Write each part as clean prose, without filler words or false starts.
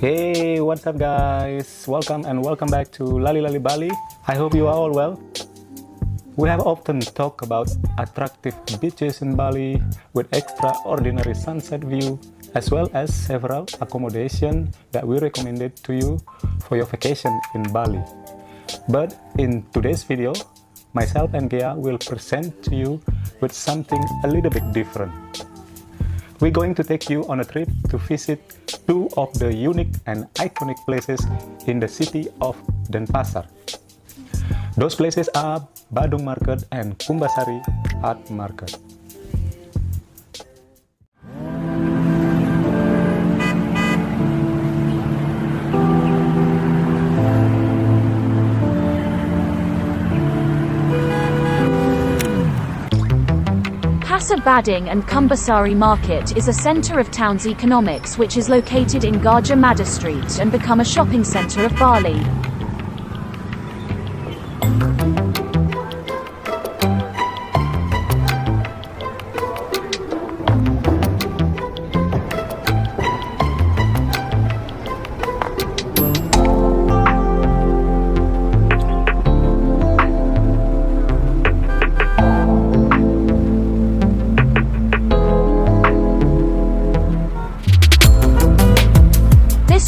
Hey, what's up guys? Welcome back to Lali Bali. I hope you are all well. We have often talked about attractive beaches in Bali with extraordinary sunset view, as well as several accommodations that we recommended to you for your vacation in Bali. But in today's video, myself and Gea will present to you with something a little bit different. We're going to take you on a trip to visit two of the unique and iconic places in the city of Denpasar. Those places are Badung Market and Kumbasari Market. Pasar Badung and Kumbasari Market is a center of town's economics which is located in Gajah Mada Street and become a shopping center of Bali.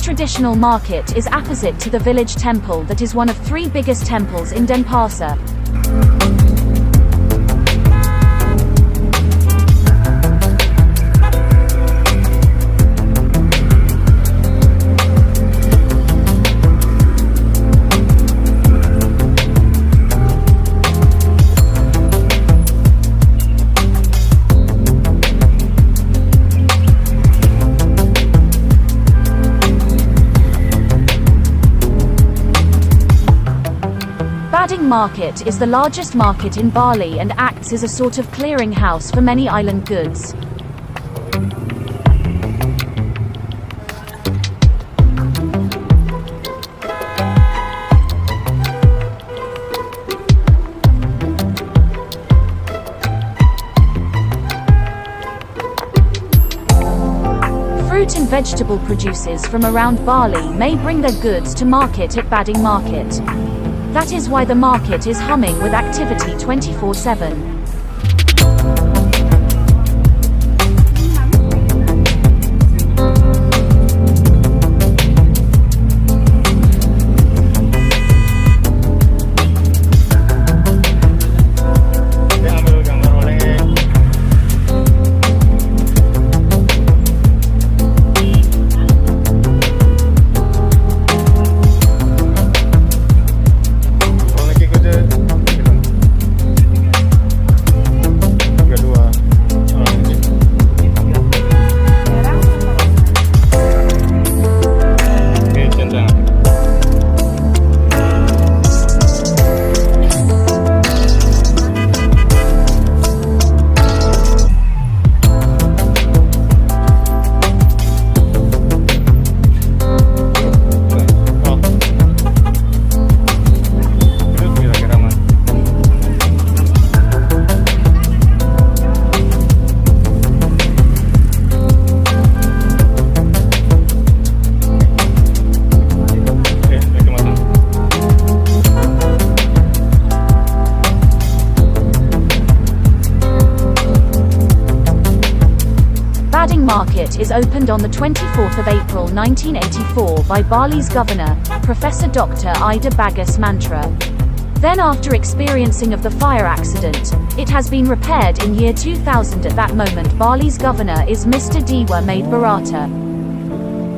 Traditional market is opposite to the village temple that is one of three biggest temples in Denpasar. Badung Market is the largest market in Bali and acts as a sort of clearinghouse for many island goods. Fruit and vegetable producers from around Bali may bring their goods to market at Badung Market. That is why the market is humming with activity 24/7. Badung Market is opened on the 24th of April 1984 by Bali's governor, Professor Dr. Ida Bagus Mantra. Then after experiencing of the fire accident, it has been repaired in year 2000. At that moment Bali's governor is Mr. Dewa Made Barata.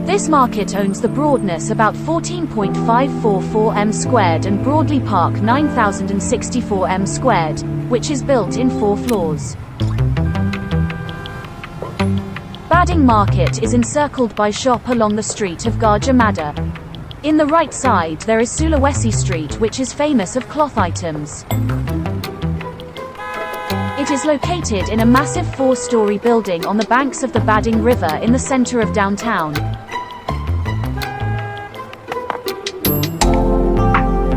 This market owns the broadness about 14.544 m squared and broadly park 9064 m squared, which is built in 4 floors. Badung Market is encircled by shop along the street of Gajah Mada. In the right side there is Sulawesi Street, which is famous of cloth items. It is located in a massive 4-story building on the banks of the Badung River in the center of downtown.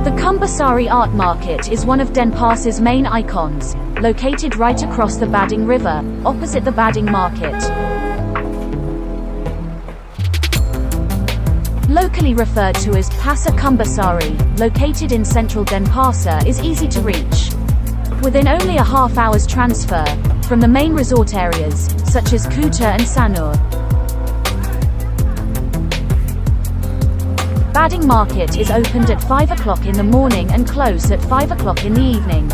The Kumbasari Art Market is one of Denpasar's main icons, located right across the Badung River, opposite the Badung Market. locally referred to as Pasar Kumbasari, located in central Denpasar, is easy to reach. Within only a half-hour's transfer from the main resort areas, such as Kuta and Sanur. Badung Market is opened at 5 o'clock in the morning and closed at 5 o'clock in the evening.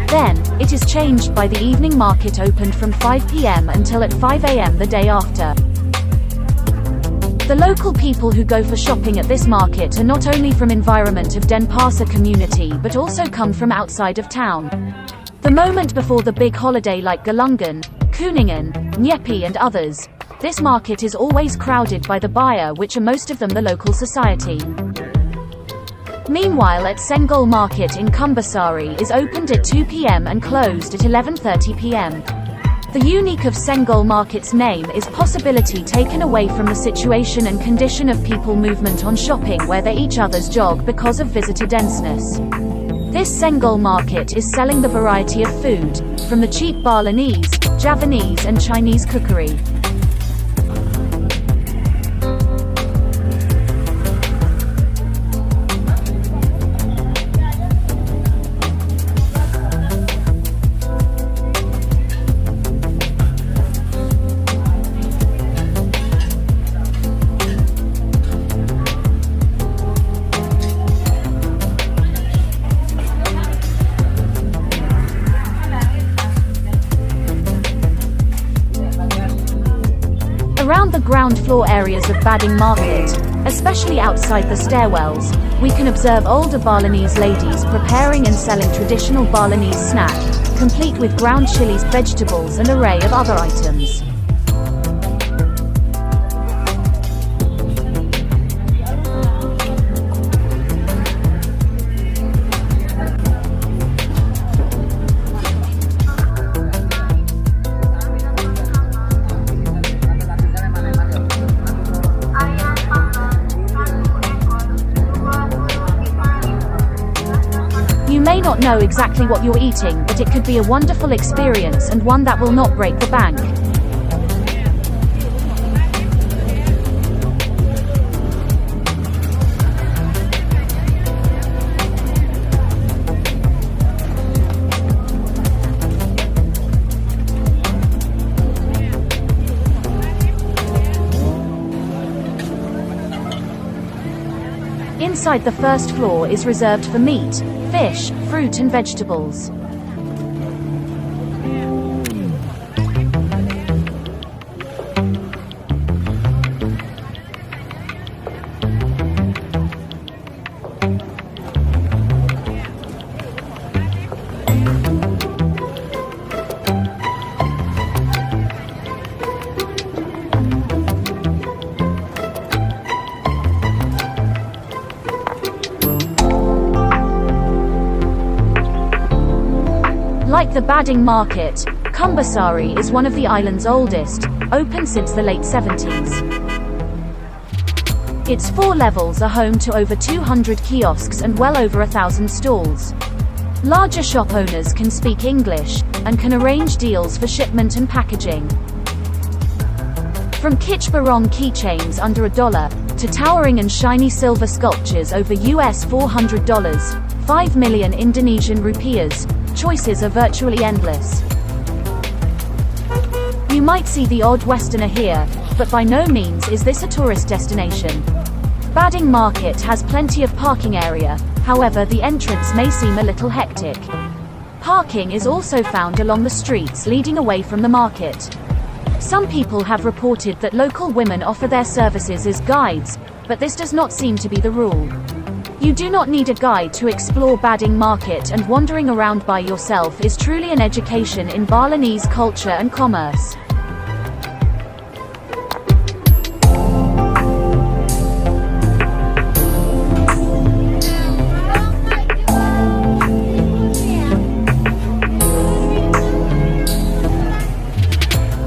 Then, it is changed by the evening market opened from 5 p.m. until at 5 a.m. the day after. The local people who go for shopping at this market are not only from environment of Denpasar community but also come from outside of town. The moment before the big holiday like Galungan, Kuningan, Nyepi and others, this market is always crowded by the buyer, which are most of them the local society. Meanwhile at Senggol Market in Kumbasari is opened at 2 p.m. and closed at 11:30 p.m. The unique of Senggol Market's name is possibility taken away from the situation and condition of people movement on shopping where they each other's jog because of visitor denseness. This Senggol Market is selling the variety of food, from the cheap Balinese, Javanese and Chinese cookery. Around the ground floor areas of Badung Market, especially outside the stairwells, we can observe older Balinese ladies preparing and selling traditional Balinese snack, complete with ground chilies, vegetables and array of other items. You may not know exactly what you're eating, but it could be a wonderful experience and one that will not break the bank. Inside the first floor is reserved for meat, fish, fruit and vegetables. Like the Badung Market, Kumbasari is one of the island's oldest, open since the late 70s. Its 4 levels are home to over 200 kiosks and well over 1,000 stalls. Larger shop owners can speak English, and can arrange deals for shipment and packaging. From kitsch barong keychains under $1, to towering and shiny silver sculptures over US $400, 5 million Indonesian rupiahs, choices are virtually endless. You might see the odd Westerner here, but by no means is this a tourist destination. Badung Market has plenty of parking area, however the entrance may seem a little hectic. Parking is also found along the streets leading away from the market. Some people have reported that local women offer their services as guides, but this does not seem to be the rule. You do not need a guide to explore Badung Market, and wandering around by yourself is truly an education in Balinese culture and commerce.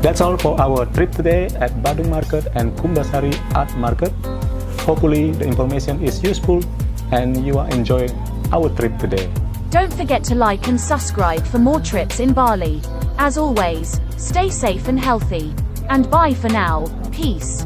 That's all for our trip today at Badung Market and Kumbasari Art Market. Hopefully the information is useful and you are enjoying our trip today. Don't forget to like and subscribe for more trips in Bali. As always, stay safe and healthy. And bye for now. Peace.